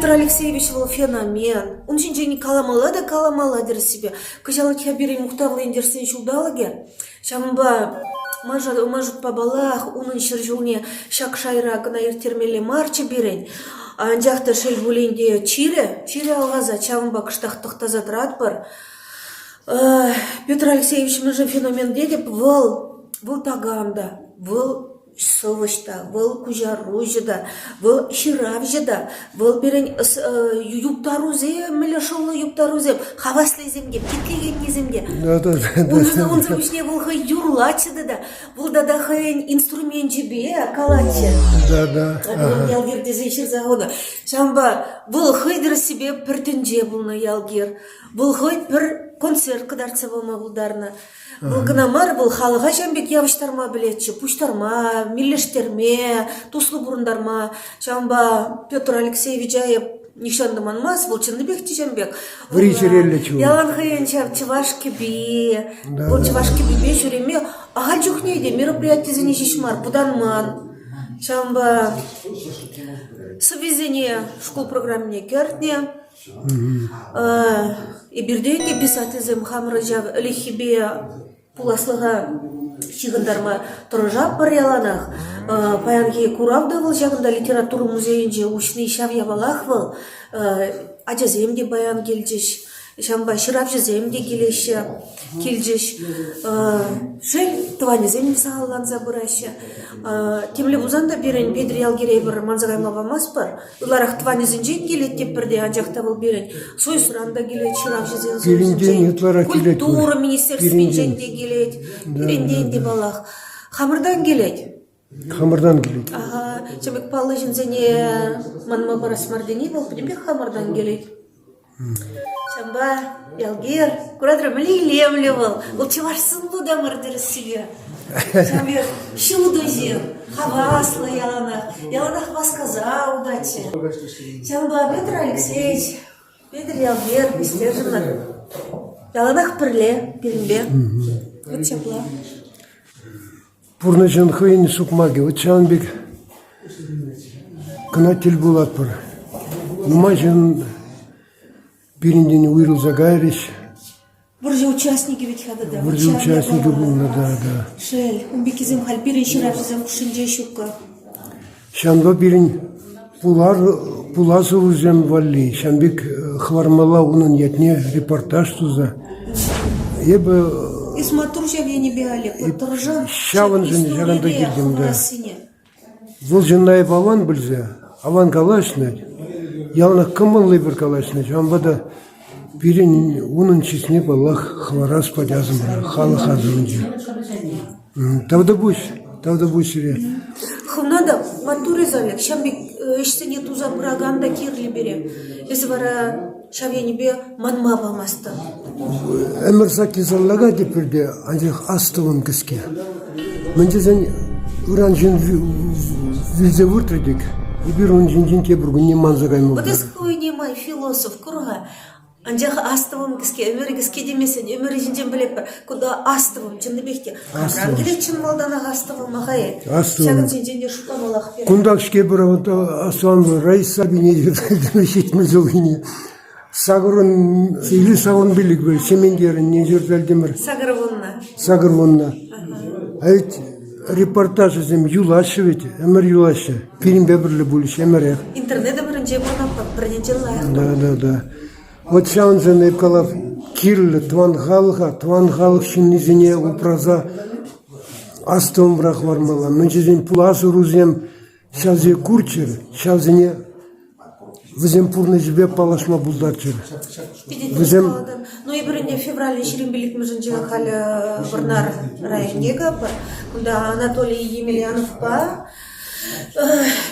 Петр Алексеевич был феномен. Он же каламала дер себе. Кыжалы кабири мухтавлы индерсен шулдалагер. Шамба мажут пабалах, унын шыржулне шак шайра гына ертермеле марчы берен. Анжақта шел буленде чире алғаза чамба кыштақ тоқтазат рад бар. Петр Алексеевич мы же феномен дедеп выл таганда, выл совышта, выл кужаружда, выл ширавжда, выл берен юптарузе, мелешолы юптарузе, хаваслы земге, кетлеген земге. Он завышне был хай юрлачыды да, был да хай инструмент жебе, калачы. Да. Ялгер дезешір загода. Шамба, был хайдыр себе піртінже бұлна ялгер. Был хай пір концерт кыдарца болма бұлдарына. Бұл гынамар бұл халыға жамбек явыштарма білетші, пуштарма, миллештерме, туслы бұрындарма. Шамба Петр Алексеевич жайып нишандыманмас, бұл чындыбекті жамбек. Вричерелі чу. Ялан хайын чавчывашки бе, бұл чывашки бе жүреме, ағал жүхнейде мероприятизіне жешмар, бұданман. Шамба совезение школ программіне кертне. И бирдеге писателзем хамры жав лихибе пуласлыға шигындарма тұржап бір яланақ. Паянге куравды был жағында литература музейінже учный шав ябалақ был. Ажаземде баян келжеш. Шамба шырап жеземде келеші. Шел туанезем сағалан забырашы. Темле бузанда берен Педри Алгерей бір манзағайма бамас бар. Уларақ туанезінжен келет деп бірде анжақта был берен. Сой сұранда келет, шырап жезен культура министерствен женде келет. Беренден де балақ. Хамырдан келет. Ага, чамек палы жінзене манма барас мардени был, пример хамырдан келет. Шамба, ялгер, куратор млилемле был. Ол чеварсын бұда мырдыры себе. Шамбер, шуду жер, хаваслы яланах басказа удачи. Шамба, Петр Алексеевич, Петр ялгер, бестержинар. Яланах пірле, пирімбе. Вот чапла. Пурны жан хыйын сукмаги, вот чанбек кынатель булат пыр. Нума жан Пириндени уйрыл загайриш. Буржи участники ведь хадада. Буржи участники булна, да. Шель, умбекизем халь пирин ширафизем кушинже шука. Шанба пирин пуласы узем валли. Шанбек хвармала унын ятне репортаж туза. Ебі... Исматур жаве беали, потыржан. Шаван жын жаранда келдім, да. Бұл жыннай аван білзе, аван калашнай. Ялнах кымыллы бір калашнай. Шанбада пирин унын чесне балах хварас падязым, халы хазырынжы. Тавда буш сире. Хунада матуре залек, шамбек эштене туза браганда кирли бере. Если вара шаве бе манма бамаста. Эмір саки заллага депірде анжақ астывын кіске. Менде зен ұран жын вилзе вұртырдек. И бір он жын тебіргі не манзағай мұлды. Вот эсхуй немай философ кұрға. Анжақ астывын кіске, өмірі кіске демесен, өмірі жынжен білеп бір. Куда астывын, жынды бекте. Астывын. Келет чын малданақ астывын мағайет. Астывын. Шағын жынженде шуқан олақ бер. Кундақ шке бір астывын Раиса бине жүрділдімі шетмі зылғыне. Сағырын, или сағын білік бөл, семендерін не жүрділдімір. Сағырвонна. Айт репортаж өзім юлашы беті, әмір юлашы. Фильмбе бірлі бөліш, әмір әқ. Интернеті бірінже болнапа, бірінже лайық. Да. Вот шаун зен эпкалав кирлі, туан халық шыннезіне упраза астывын бірақ вармала. Мен жезен пуласы рузем шалзе курчер, шалзене візем пурны жібе палашма бұлдарчыр. Ну и бірінде февраль шерін білік мүжінже қалы Варнар районега бар. Куда Анатолий Емельянов ба.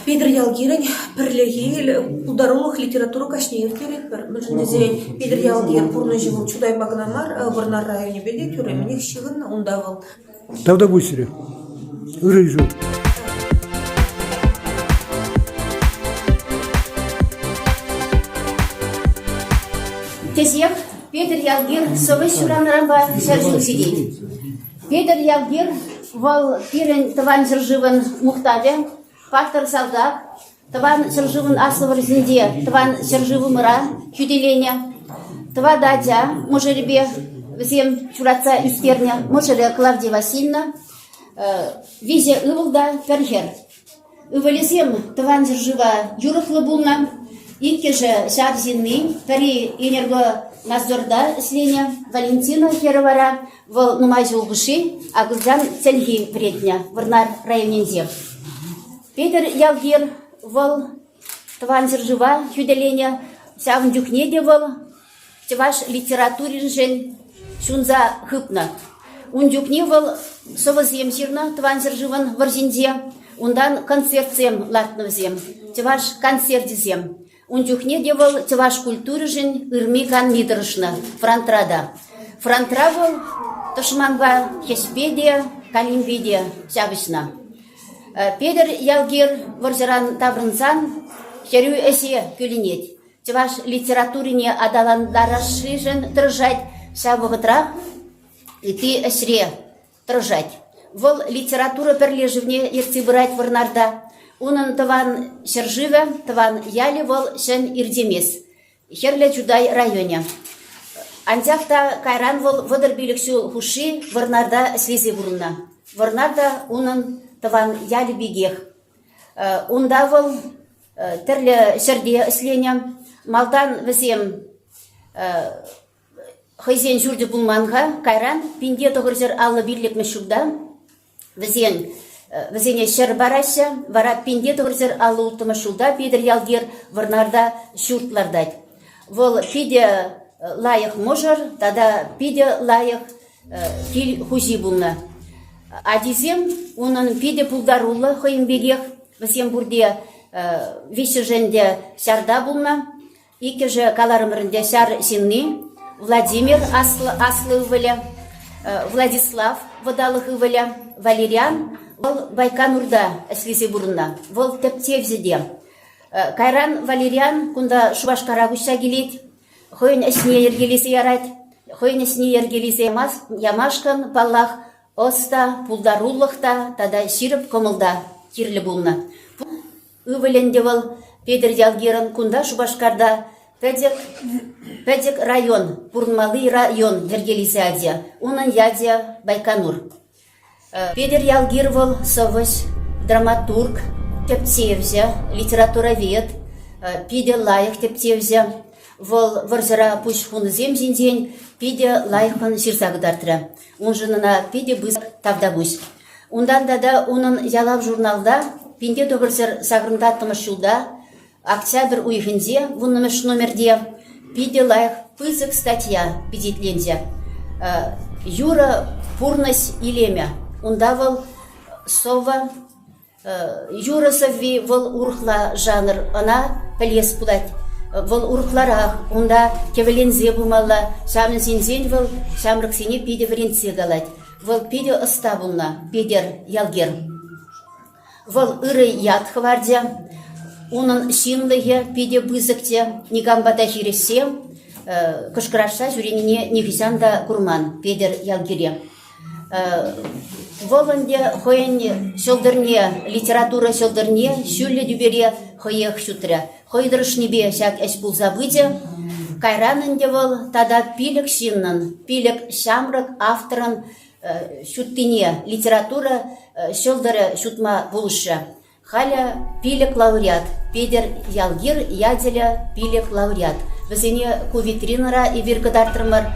Педр Ялгирен бірлегі ударулық литературу кашнеев керек бар. Мүжіндезе Педр Ялгир пурны жібіл чудай багнамар Варнар районе беде түременек шығын онда был. Тавда бұйсыре. Үрей жоқ. Тезек Петр Ялгир совы шуранрамба шаржин сидит. Петр Ялгир вал пирен таван зерживан мухтаве, пастор солдат, Тыван серживын аслывыр зинде, тыван серживы мыра, хюделене, тыва дадя, можеребе, взем чураца юстерня, можере Клавдия Васильевна, визе ывылда перхер. Ывалезем тыван сержива юрыхлы булна, икке же сяд зинны, тари энергонадзорда сленя, Валентина Херовара, в нумайзе улгыши, а гылжан цельги вредня, варнар районензе. Петр Ялгир, вол тыван сержива хюделене, сявн дюкнеде вол, чеваш литературе жен, шунза хыпна. Un дюкневал совозем сирна тванзерживан варзинзе, ундан концертсем латновзем, теваш концертизем. Un дюкне девал теваш культурыжин ирмикан мидырышна, франтрада. Франтравал тошманга хеспедия, калимбедия сябышна. Педер ялгир варзиран таврынсан, херю эсе кюлинет. Теваш литературине адаландарашижен дрожать сябывытра, и ты эсре дрожать. Вол литература перлежевне ерти брать варнарда. Унан таван серживе, таван яли вол сен ирдемес. Херле чудай районе. Андяхта кайран вол водорбилексю хуши варнарда слизи бурна. Варнарда унан таван яли бигех. Унда вол терле серде сленя. Малдан везем хайзен журды булманга кайран пинде тогырзер аллы бирлик мешубда. Везене шер барася, вара пинде тогырзер аллы ултыма шулда, Петр Ялгир варнарда шуртлардать. Вол пиде лайық можар, тада пиде лайық кил хузи булна. Адизем, унан пиде пулдарулы хойын бегех, везем бурде виші женде сярда булна, ике же каларымырынде сяр синны, Владимир аслы ывыля, Владислав водалых ывыля, Валериан вол Байконурда эслизи бурна, вол тептевзеде. Кайран Валериан кунда Шубашкара гуща келет, хойын эсне ергелесе ярать, хойын эсне ергелесе ямашкан паллах оста пулдаруллыхта, тада ширып комылда кирлі булна. Ывыленде вол Петр Ялгирын кунда Шубашкарда Педек район, Пурнмалы район ергелесе адя, унан ядя Байконур. Петр Ялгир вол совось драматург, тептевзе, литературовед, пиде лайық тептевзе, вол варзара пуш хунызем зиндень, пиде лайықын сирсагдартыра. Он жынына пиде быз тавдабусь. Ундан дада унын ялав журналда, пинде тогырсыр сагрындаттымыш жылда, октябрь уйхынзе, вуннымыш номерде, пиде лайық пызык статья пидетлензе. Юра пурнась илемя. Унда вол сова Юра совви вол урхла жанр, она пелес пулать. Вол урхларах, унда кевелензе бумалла, самын синзень вол, самрак сине пиде вренце галать. Вол пиде оставулна, Петр Ялгир. Вол ыры ят хвардя, унын синлыге пиде бызыкте, нигамбата хиресе, кышкыраша жюренине нефисанда курман, Петр Ялгире. Воланде хойен шылдырне, литература шылдырне, шүлі дүбере хойех шутра. Хойдырыш небе шак әш бұл забыде. Кайранынде вол тада пилік шиннан, пилік шамрак авторын шуттине, литература шылдыры шутма бұлышы. Халя пилік лауреат, Петр Ялгир яделя пилік лауреат. Візене ку витринара и виркадартырмар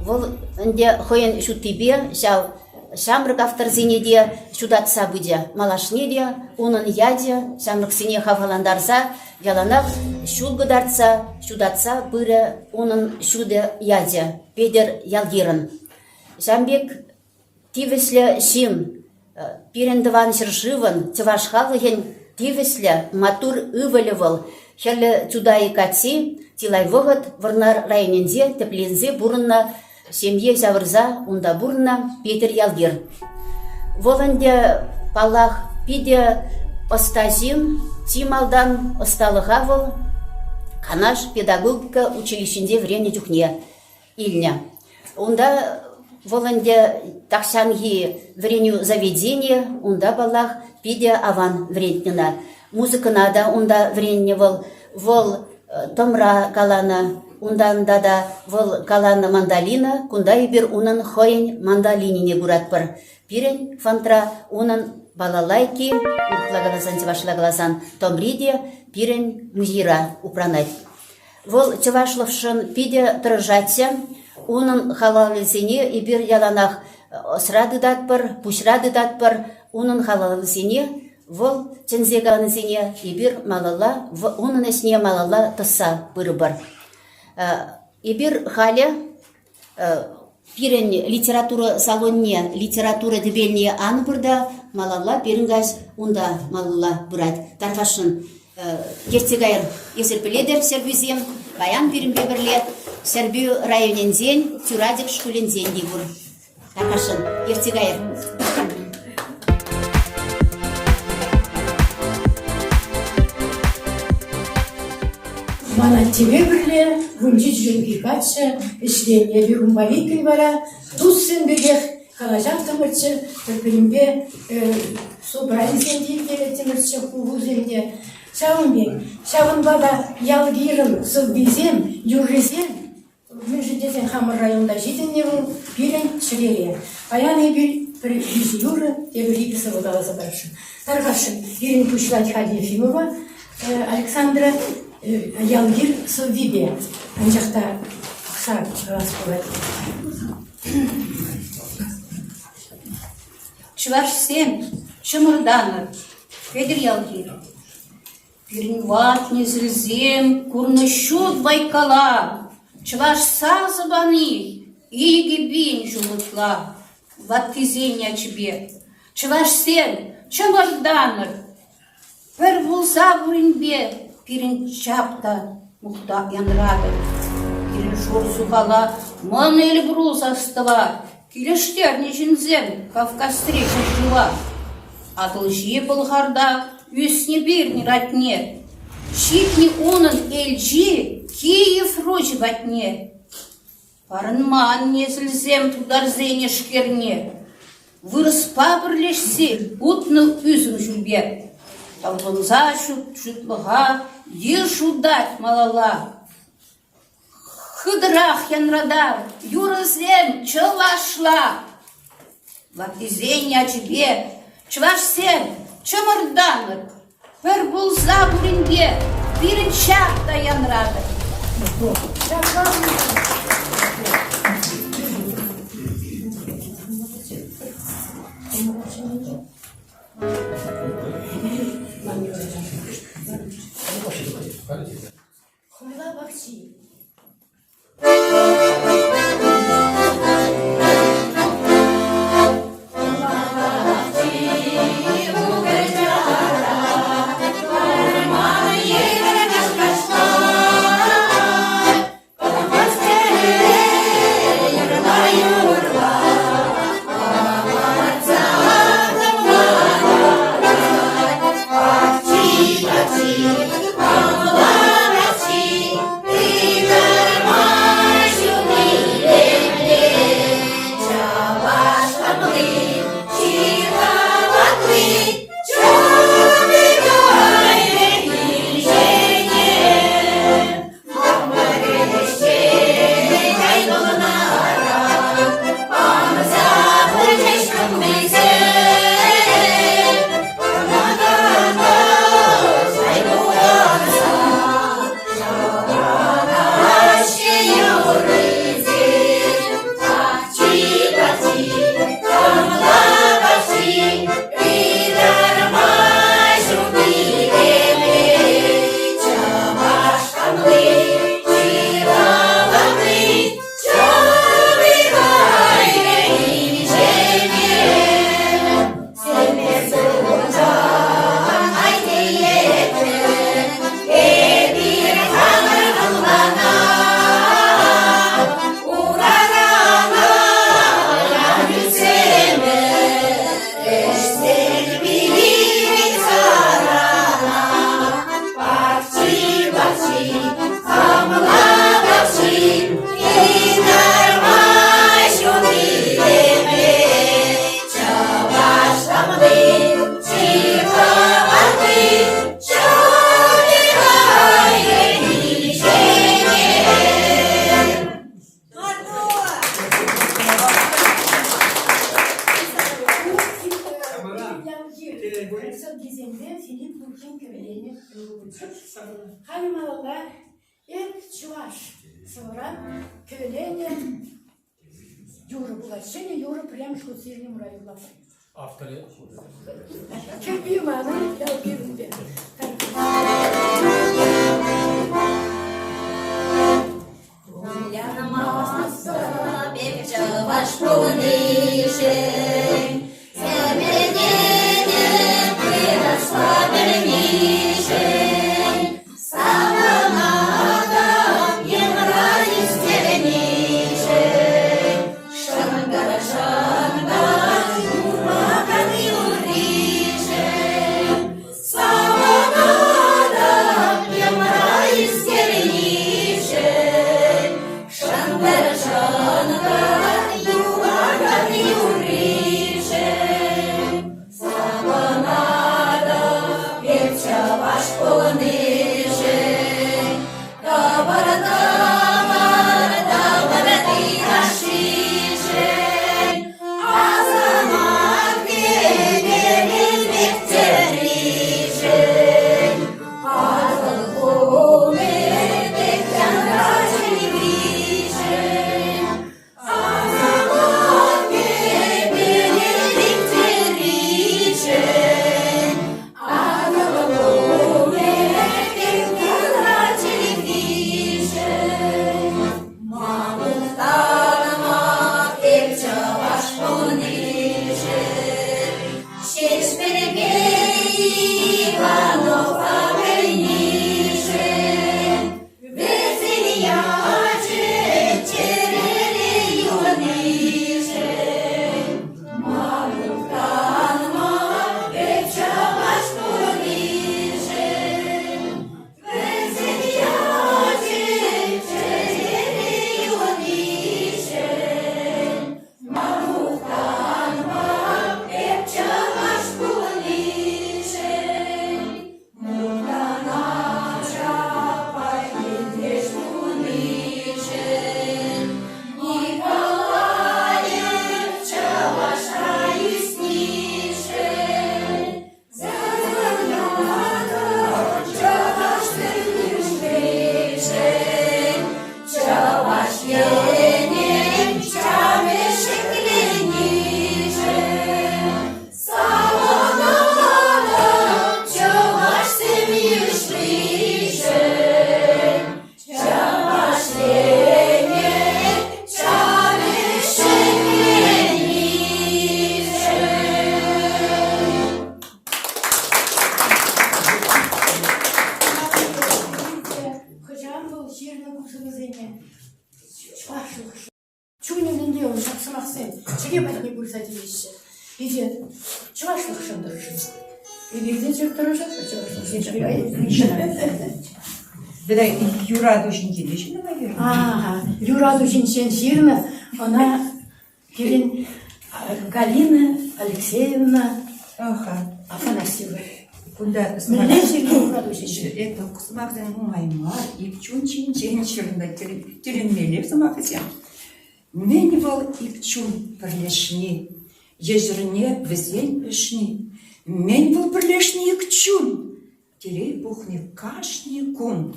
вол инде хойен шуттибе, шау шамрак автор зинеде шудат сабыде, малашнеде, унын яде, шамрак сине хаваландарса, яланах шудгыдарца, шудатса быры унын шуды яде, Петр Ялгирын. Шамбек тивесле шин, пирендыван шыршывын, тивашхалыген тивесле матур ывылевыл, херле чудай кати, тилай вогат варнар районенде теплензе бурынна, семье завырза унда бурна Петр Ялгир. Воланде палах пиде остазин, тималдан осталыға вол, канаш педагогика училищенде врене дюхне илня. Унда воланде таксанги вреню заведение, унда балах пиде аван врентнина. Музыканада унда вренне вол томра калана, унданда да вол калана мандалина, кунда ибир унан хоен мандалинине буратпыр. Пирен фантра унан балалайки, урхлагаласан чевашлагаласан томриде, пирен музира упранать. Вол чевашловшын пиде трожатся, унан халалысыне ибир яланах срады датпыр, пушрады датпыр, унан халалысыне, вол чензегаланысыне ибир малала, унан эсне малала тыса пырыбыр. Ибир хале пирен литература салонне, литература дебельне анбырда, малала пиренгаз унда малала бұрад. Тархашын ертегайыр есірпіледер сербюзем, баян пирен бебірле, сербю районензен, тюрадик шкулензен дейбір. Тархашын ертегайыр. Мана тебе бірле, вунжит жүнгі катшы, ішлене бүгін баликін бара, тусын бігех, қалажан тымырчы, бірбірімбе собрайын сендейін келетімірчі құғуземде. Шавынбек, шавын баба ялгирым, сылбезем, юрезем, мен жүдесен хамыр районда жетінне бұл, бірін шілере. Аян бір yüz юры, дебір екісі бұдаласы баршын. Тарғашын, бірін Пушлать Хадефимова, Александра Ялгир Сылвибе, анжақта ақса ғалас болады. Чварсем, Чымырданыр, Федор Ялгир. Перенват незрезем, курнышут Байкала, Чварса забаны, иги бин жулытла, ваттизень ачбе. Чварсем, Чымырданыр, пір булса буринбе, Пирин чапта мухта янрады. Пирин шор сухала, ман эль брус астыла, Килештер нежінзен, Кавказ встреча жила. Атылжи былғарда, үсіне берні ратне. Щитни онын эльжи, Киев рочи батне. Парынман незілзем тударзене шкерне. Вырыспа бірлешсе, утны үзін жүрбе. Талғынза шутлыға, ел шудать малала. Хыдрах янрадар, юрызем чылашла. Ватизень ачбе, чвашсен, чымырданыр. Пір бұлза бүрінге, бірін шақта янрады. Хойла бақчи. Namaste. Haymalılar, ek çuvaş, sonra köyleне, yoru bulaşını, yoru prem şkusirni murayıla. Авторы. Köpüğüm ağabey, köpüğüm de. Чуйнен диyorum, şaksımak sen. Çekemez ne bulsa değişti. İyice çuvaşlık şındırırsın. Birden çöktürürsün. Да, Юра очень интересно, наверное. Ага, Юра очень сильно. Она Кирин Галина Алексеевна Ага. Афанасьева. Куда Это это кусмакдан маймар, ипчун чинчен чырында тиренмелеп самакысям. Меневал ипчун бірлешні, ежіріне візен ішні. Меневал бірлешні икчун, терей бухны кашни кун.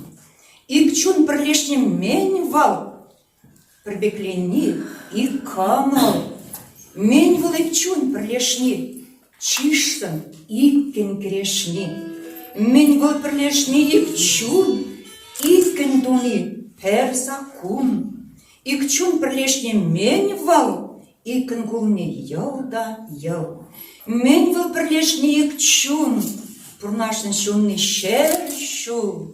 Икчун бірлешні меневал, бірбеклені и камал. Меневал ипчун бірлешні, чишсан иккен крешни. Меневал бірлешні ипчун, иккен дуни персакун. Икчун бірлешні меневал, иккен гулни ялда ял. Меневал бірлешні икчун, пурнашын шунны шершу.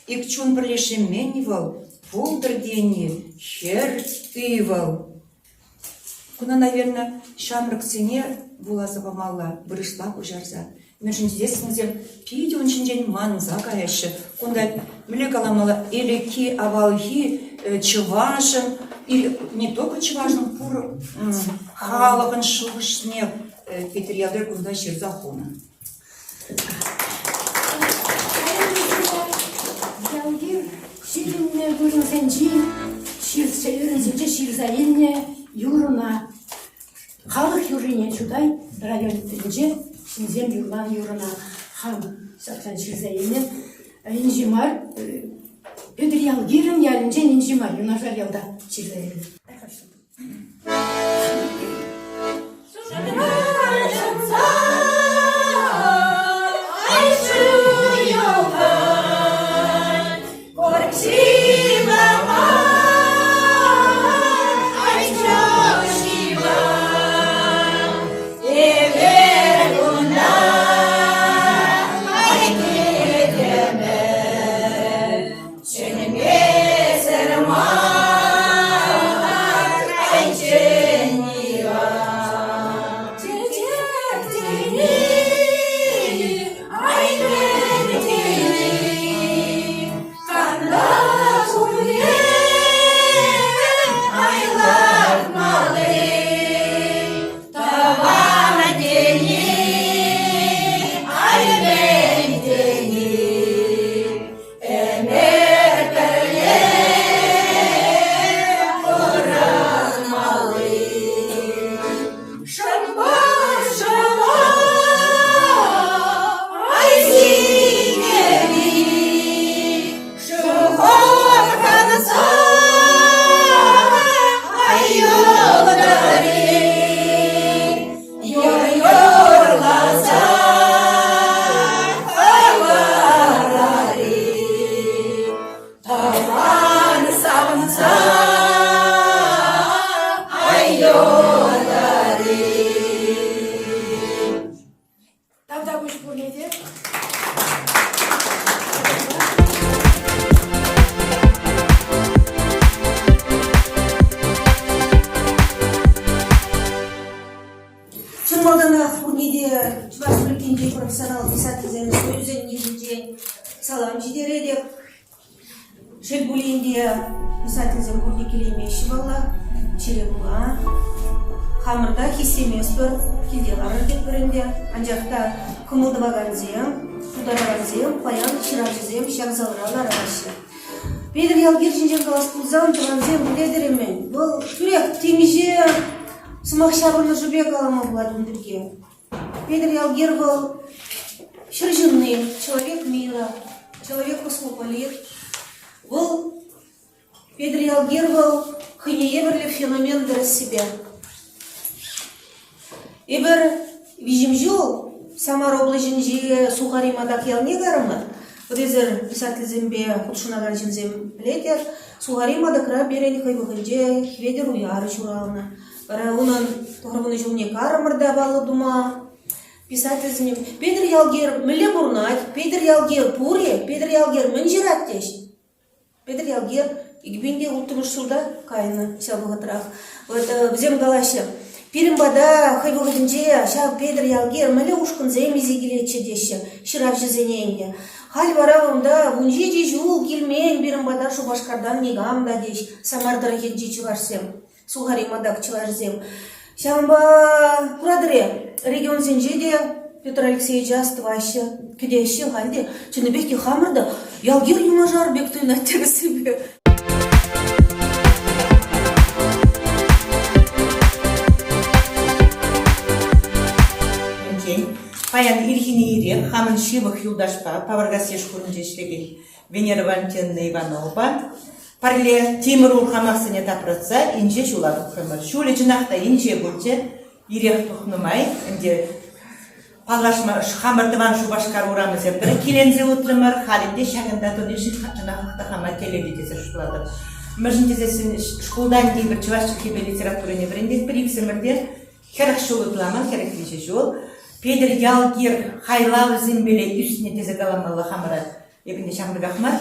Икчун бірлешні меневал, пулдырдені хертывал. Куна, наверное, шамрак сене була запамала, бұрышла көжарса. Мен үшін здесіңізден пейде он день манза каяшы. Кунда мілі каламала элеки авалхи чывашын, или не только чывашын, пур халығын шуғышне петериалдер кунда жер захуна. Ялгир ширинне көрінсенжи, ширселерінсенжи ширзайынне юрына. Халық юрыне чудай район тілінже Шинзем юрлан юрына. Хам, сатан чизайны. Инжимар, Петр Ялгирин ялинже инжимар, юнажар ялда чизайны. профессионал писательден сөзен ежинже салам жидередеп шелбулинде писательден бурдикелеме шибалла черебула хамырда хисемеспір килделары деп бірінде анжақта кымылдыбаганзем тудараганзем паян шыракжызем шарзалралар арашы Педр ялгер жинжен калас пулзам туганзем біледіремен бұл түрек темеже сымақ шабыны жубек алама буладым бірге Педр ялгер был шыржынный человек мира, человек космополит. Был Педр ялгер был хынееверлі феномен для себя. Ибір вижимжол Самар облажынжи Сухари мадак ялне гарымы. Бұдезір писательзембе құтшынагар жынзем білетер. Сухари мадакра берен хайбығынже хведер уяры журалына. Бара унан тоғырбыны жылне карымырда балы дума. Писательзем Педр ялгер мілі бұрнат, Педр ялгер пуре, Педр ялгер мінжират деш. Педр ялгер игбенде ұлтымыш жылда кайны сябығытырақ. Бізем галашы. Пирімбада хайбығынже ша Педр ялгер мілі ұшқын зәймезе келетші деші, шырап жызенейінде. Хал баравымда ұнже де жуыл келмен пирімбада шубашқардан негамда деш, Самардыра хеджи чывашсем, Сухари мадак чывашсем. Шамба курадыре регион зенжеде Петр Алексеевич астывашы кедеші халде чыныбекке хамырда ялгер юмажар бектойын аттегі себе. Паян ирхини ире, хамын шивых юлдашпа, паваргасеш курынжешлеген Венера Валентиновна Иванова, парле Тимур хамасыне тапрытса, инже шулады хымыр. Шуле жинақта инже бөлче, ирех тухнымай, инде палашма хамырдыван шубашкар урамыз епдірі, келензе утрымыр, халінде шағында тоне жинақта хама телевидезер шулады. Мыжын дезесін школдан дейбір чувашчық хебе литературыне біріндек бір ексімірдер, херах шулыдыламан, херах виже жол, Педр ялгер хайлау зембеле үстіне тезе галамалы хамырат, ебінде шамдыға хмар,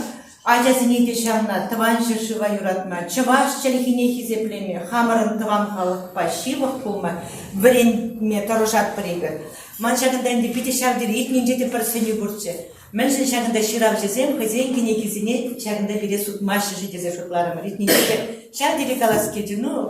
Ажазыне де шағына тыван жыршыва юратма, чываш чалихине хизеплеме, хамырын тыван халық па шивық пулма, віренме таружат бірегі. Ман шағында әнде пете шағдері етмен жеті парсыне бұртшы. Мен жын шағында шырап жезем, хызен кене кезіне шағында бере суд машы жедезе шотларым. Ретіне жеті шағдері калас кедіну,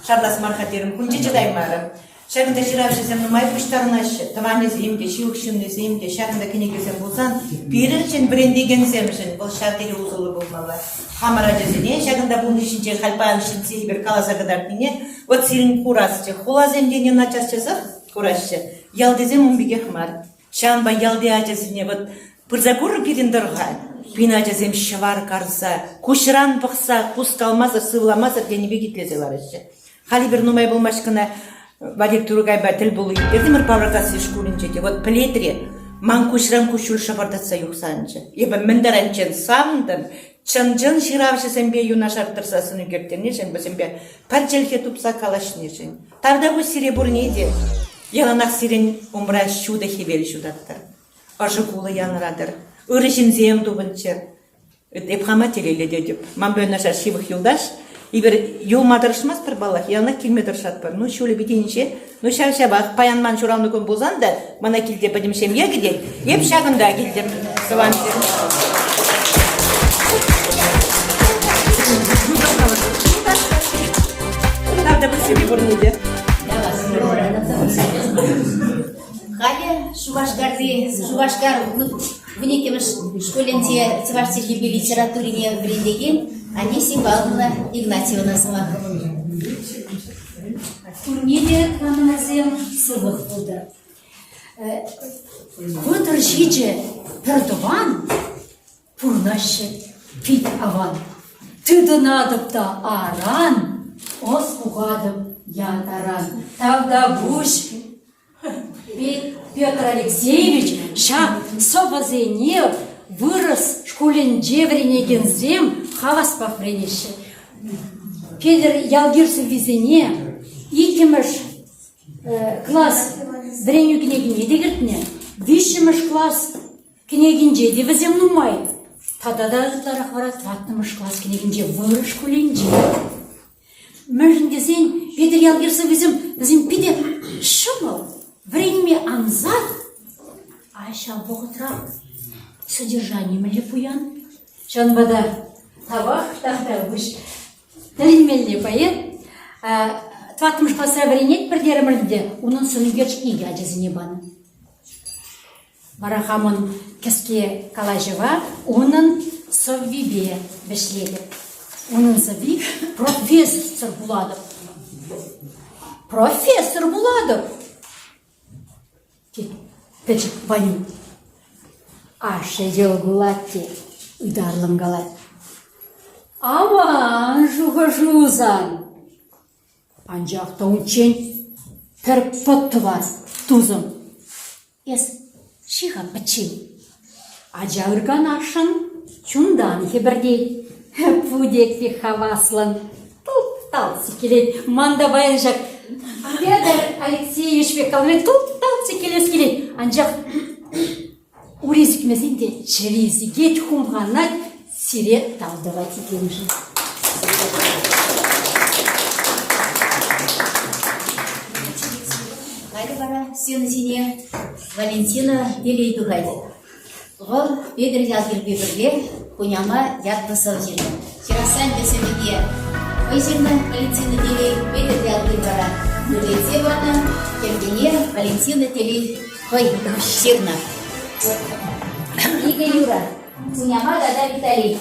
шарлас мархатерім, күнде жедаймарым. Шағында шырап жезем нұмай пұштарын ашы, тываны земде, шивық шынны земде, шағында кене кезем болсан, берір жын бірендеген земжін, бұл шағдері ұзылы болмалы. Хамара жезіне, шағында бұның ішінше қалпайын шынсе бір каласа қадартыне, от сирін құрасы, хула земдене начас жезіп, құрасы, ялдезем ұмбеге хмар. Чанба ялды ажасыне вот пырзагур бирендерга. Пин ажасем швар карса, кушран бахса, кускалмаса, сывламаса денебе гитлезелар еще. Хали бир нумай болмашкана Валик Тургай бәтіл болу. Ердімір павракасы шкулінчеке. Вот плетре, ман кушран кушул шабардатса юқсанчы. Ебі міндаранчен самдын, чын ширавшы сәмбе юнашартырсасын үгерттен нешен, бәсембе пәрчелке тупса калашнешен. Тарда бұл сире бұр нейде? Яланақ сирен умра шуда хебел шудаттыр. Ашы кулы яңырадыр. Үрішін зем дубынчыр. Эпхама телеле дедіп. Ман бөлнашар шивых юлдаш. Ибір ел мадырышмас бір балақ, яғына келме дұршат бар. Ну, шөлі бітейінше, ну, шабақ, паянман шұрауны көн болзан да, мана келде бәдімшем егіден, еп шағында келдім. Сываншым. Тавда бір сөбе бұрнеде. Халі Шувашкар вынекеміш школенте Цеваштирге литературине біліндеген Анисия Павловна Игнатьевна сымақ. Турнире қанымызем сылық болды. Көтір жеже пірдуан, пұрнашы пит аван. Тыдынадыпта аран, ос бұғадып ятаран. Тавда бұш Петр Алексеевич шақ собазене вырос школен вренеген зем хаваспах вренеші. Педер ялгирсы визене икемыш класс вреню княгине дегіртіне, вишімыш класс княгинже девізем нумай. Тадададытларақ варат ваттымыш класс княгинже выры школенже. Мөржіндесен Педер ялгирсы визем пиде шымыл. Времени анзад, а шал боготрак. Содержание малипуян. Шанбада тавах тахта буш. Талинмелли поет. Тватымыш класса вренет бірдерімілді. Оның соны герч иге ажызыне баны. Барахамын кеске калажева, оның соввибе бешледі. Оның соввиб профессор буладып. Профессор буладып. Печек баню. Аша жел гулатте, ударлым галат. Аван жуга-жузан. Анжақта учен пір пұттывас тузым. Ес шиға пічен. Ажағырған ашын чундан хебірдей. Пудекпе хаваслан. Тұл-тал секелет. Манда баянжақ. Петр Алексеевич Бекалмет тұл-тал секелес келет. Анжақ урезік месенде чырезі гет хумғанат сире талдыға текенжі. Қайды бара сені Валентина Делейду қайды. Ғыл Педр Ялгирге бірле күняма ятпысыл жерді. Хирасан бесемеге Вайзирна Валентина Делей Педр Ялгир бара. Нөлетсеваны Кергене Валентина Делей қой сирна. Ига Юра, күняма Дада Виталий.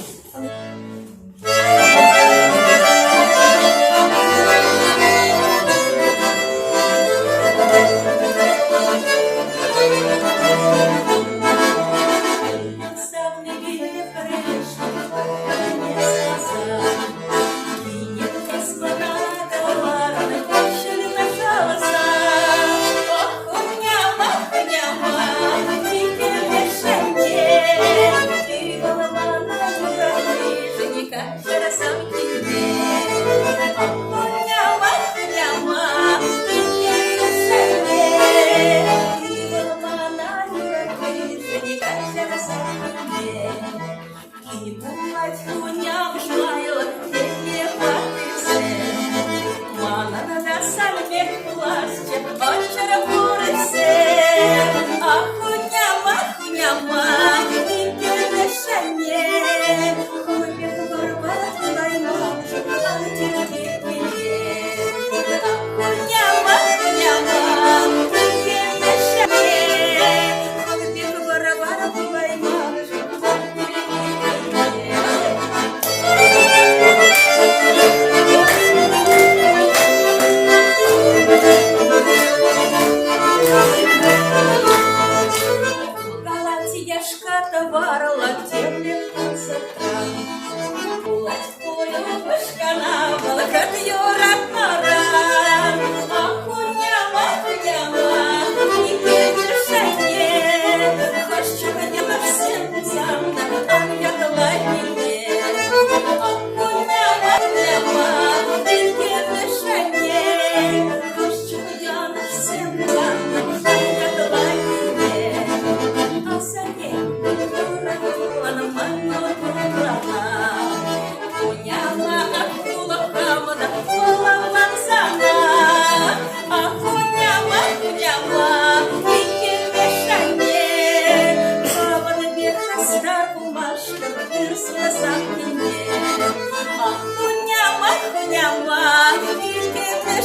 Женика, вчера сам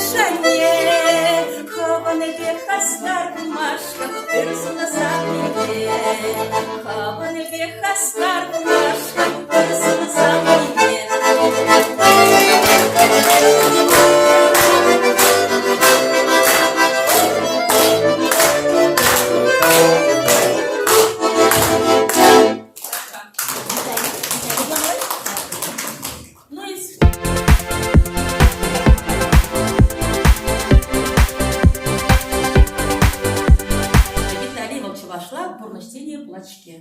шане, хаваны бехастар машка, пырсына самине. Хаваны бехастар машка, пырсына самине. Ну и Виталий Волчевашла в бурночтении плачке.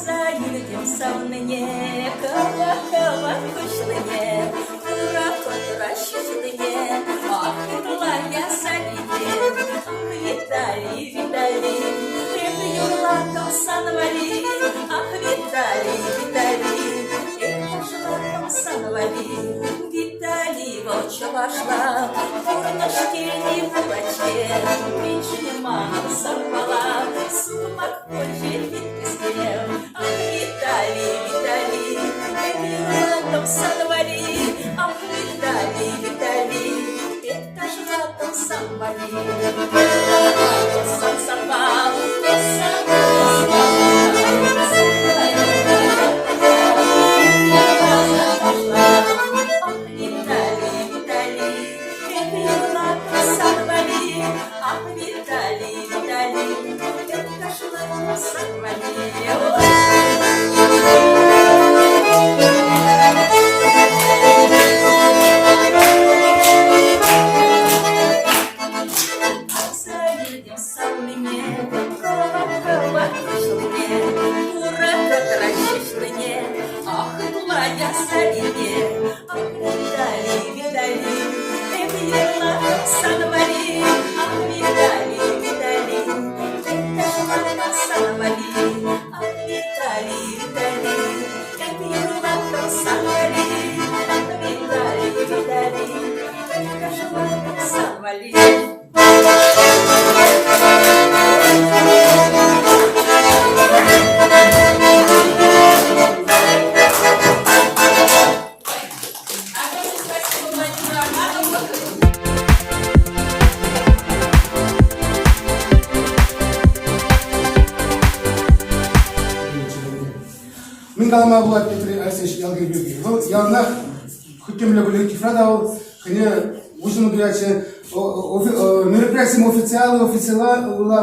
Заедем сауныне, кава-кава кушныне, ура-котра щущныне, ах, я савине, ах, Виталий, Виталий, эх, юрлаком санвали, ах, Виталий, Виталий, эх, юрлаком санвали, Виталий Волчевашла, бурночтении плачке, меньше мама сорвала, сумок позже витке. Ах, Виталий, Виталий, это латом санвали. Ах, Виталий, Виталий, это ж латом санвали. Сам сорвал, Ах, Виталий, Виталий, это латом санвали. Ах, Виталий, Виталий, это ж латом санвали. Заедем сауныне, кава-кава кушныне, ура-котра щущныне, ах, я савине, ах, Виталий, Виталий, эх, юрлаком санвали, ах, Виталий, Виталий, это ж латом санвали, ах, Виталий, Виталий, эх, юрлаком санвали, ах, Виталий, Виталий, это ж латом санвали. спасибо Владимиру Арманову. Мен қалама болады Петр Алексеевич Ялгербеки. Бұл ялнақ хүттемлі бүлі кифрадау, кіне ұжын дуячы мероприятием официалы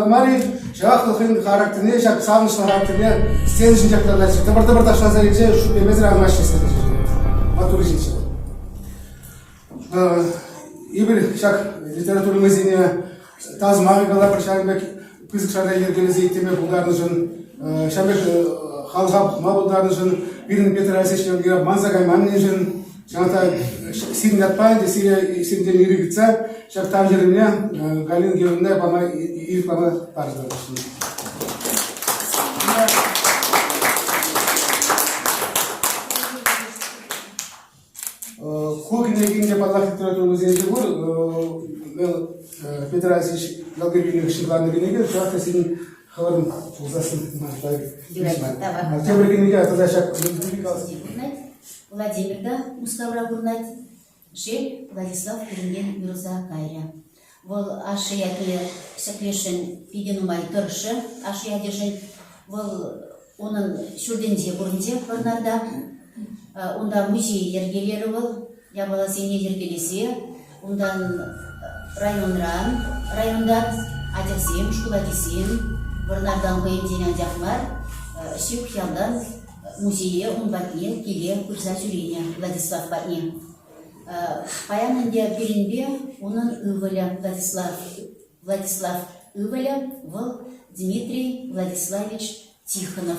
мари, жақ қылқын характеріне, жақ сағынышлы характеріне стен үшін жақтарда жүр. Табыр-табыр ташқан зарекше, шүпе безір ағымаш жеседі жүр. Матуры жейші. Ибір жақ литературы музейіне таз мағығала бір шағынбек күзік шарда ергені зейттеме бұлдарын жүр. Шағынбек халқап мабылдарын жүр. Бірін Петр Алексеевич Ялгербек манзағай маннен жүр. Жаңата сирин атпайды, сирінден үйрегітсе, шақтан жерімне Галин Георгиевна бама үйрік бама парыздар. Қоғын егенде Паллах литературы музейінде бұл, Петр Алексеевич Ялгербек'in шықларыны кенеге, жақта сенің хабарын ұлзасын. Темір кенеге атыда шақ Владимирда Мускавра Гурнат, Жел Владислав Киринген Мирза Кайря. Вол Ашиятле Саклешин Пиденумай Туршы, Ашиядежин, вол onun Шурденде Бурнде Барнарда, онда музей ергелері бол, ябала сене ергелесе, ондан райондар, Адесем, Шкуладесем, Барнардан Гоемден Адяхмар, Шеухьяндан, музее он батне келе курса жүрейне Владислав батне. Паянында берінбе оның ывыля Владислав ывыля был Дмитрий Владиславович Тихонов.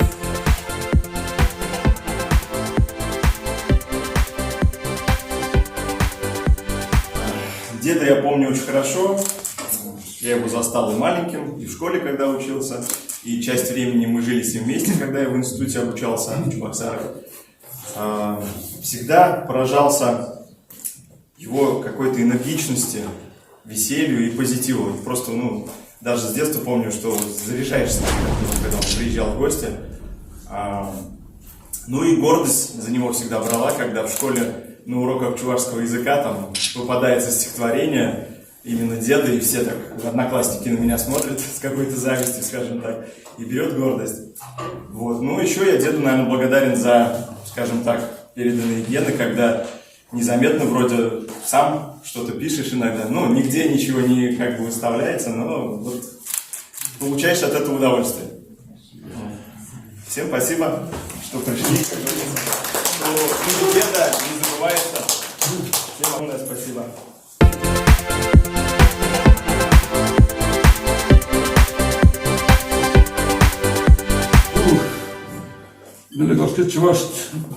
Деда я помню очень хорошо. Я его застал и маленьким, и в школе, когда учился. И часть времени мы жили с ним вместе, когда я в институте обучался в Чебоксарах. Всегда поражался его какой-то энергичности, веселью и позитиву. Просто, даже с детства помню, что заряжаешься, когда он приезжал в гости. Ну и гордость за него всегда брала, когда в школе на уроках чувашского языка там попадается стихотворение именно деда, и все так, одноклассники на меня смотрят с какой-то завистью, скажем так, и берет гордость. Вот. Ну, еще я деду, наверное, благодарен за, скажем так, переданные гены, когда незаметно вроде сам что-то пишешь иногда, ну, нигде ничего не как бы выставляется, но вот получаешь от этого удовольствие. Всем спасибо, что пришли, как говорится, что деда не забывается. Всем огромное спасибо. Мелеговский чуваш,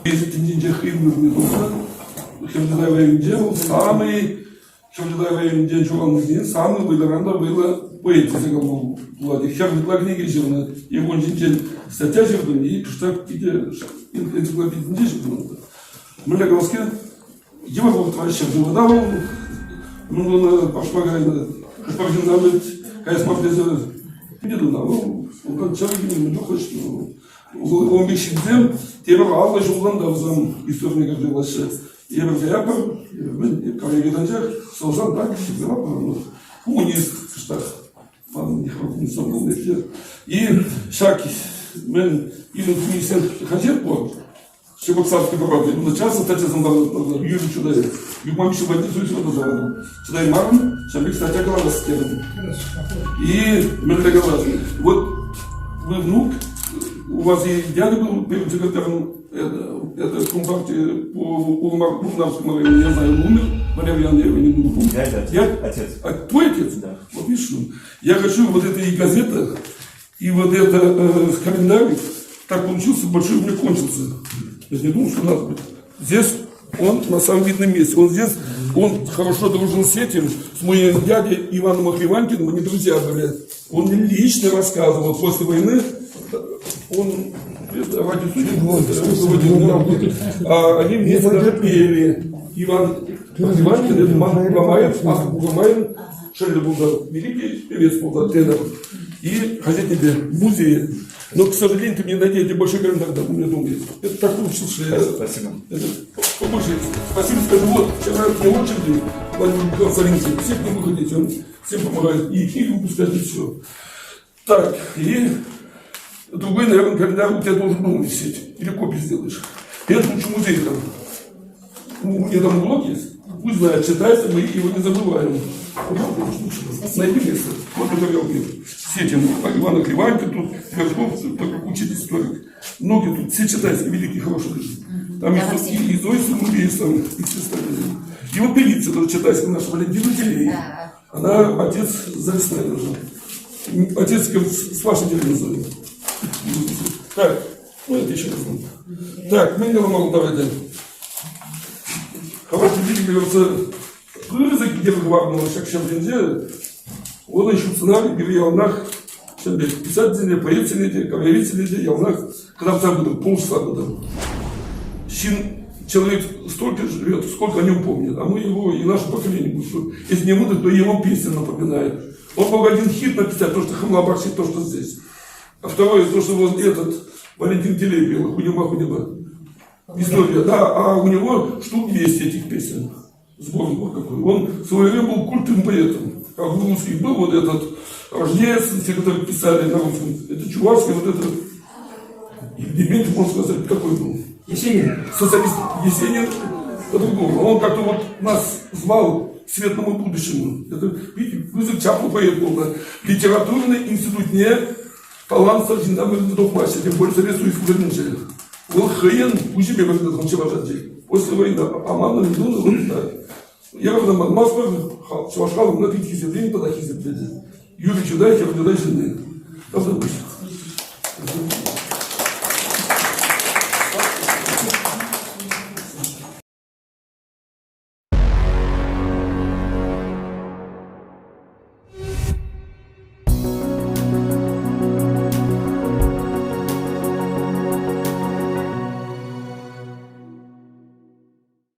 если не химный не нужно, химный день самый химный день чуван день самый выгоранда было поэти заговорил Влади химный книги живна его день статья живна и что где энциклопедия живна Мелеговский его вот вообще живна ну пошпагайно пошпагайно как смотрится не думал он человек не хочет он бешидем тема алла жолдан да взам история говорилась я yapar ben kayıdanca sosan tak şifre var bu ne işte falan не собрал эти и шаг мен или комиссия хотел по Шибоксарской правде ну часто кстати замдал юрий чудо любой что будет все это заводу чудо марн шабик кстати голова стены и мы договорились вот вы внук у вас и дядя был первым секретарем это компартии по Улмарскому району, я знаю, он умер, Марьян, я его не буду помнить. Отец. А твой отец? Да. Вот видишь, я хочу вот это и газета, и вот это календарь, так получился, большой у меня кончился. Я не думал, что надо быть. Здесь он на самом видном месте. Он здесь, он хорошо дружил с этим, с моим дядей Иваном Охриванкиным, они друзья были. Он мне лично рассказывал после войны, он ради судеб, они вместе даже пели. Иван Охриванкин, это Мамаев, Шелли был великий певец, был тенор, и хозяин в музее. Но, к сожалению, ты мне найдете большой календарь, у меня дома есть. Это так получилось, что я... Спасибо. Побольше. Спасибо, скажу, вот, вчера мне очереди, Владимир Константинович, все к нему ходить, он всем помогает, и книги выпускать, и все. Так, и другой, наверное, календарь у тебя должен дома висеть, или копию сделаешь. Это лучше музей там. У меня там блок есть, пусть знает, читается, мы его не забываем. Найди место. Вот это я убил. Все эти Ивана Криваньки, тут Верхов, так как учитель историк. Многие тут, все читаются, великие, хорошие люди. Там и Зоиса Мубеев, там, и все остальные. И вот певица тоже читается, наша Валентина Телей. Она отец Залесная даже. Отец с вашей телевизором. Так, ну это еще раз. Так, мы не ломал, давайте. Хорошие люди, говорится, язык, где главного шакшамдензе, он еще сценарий, говорит, ялнах, писатель, поэт, говоритель, ялнах, когда в там полчаса года. Человек столько живет, сколько о нем помнит, а мы его и наше поколение, потому что если не будут, то его песня напоминает. Он мог один хит написать, то, что Хамлабарши, то, что здесь. А второе, то, что вот этот Валентин Телей пел, Хунима. История, да, а у него штук 200 этих песен. Сбор какой. Он в свое время был культовым поэтом. А в русский был вот этот Рождец, те, которые писали на русском. Это Чувашский, вот это. И Дементьев, можно сказать, какой был? Есенин. Социалист Есенин по-другому. Он как-то вот нас звал к светлому будущему. Это, видите, вызов Чаплу поэт был. Да? Литературный институт не талант сожженным духмасе, тем более советскую вернуть. Был хрен, пусть себе как-то там чеважать. После войны, а мама не думала, вот так. Я когда Москва, Чувашхалов на 5 хизет, тогда хизет. Юрий Чудай, я выглядаю жены. Правда,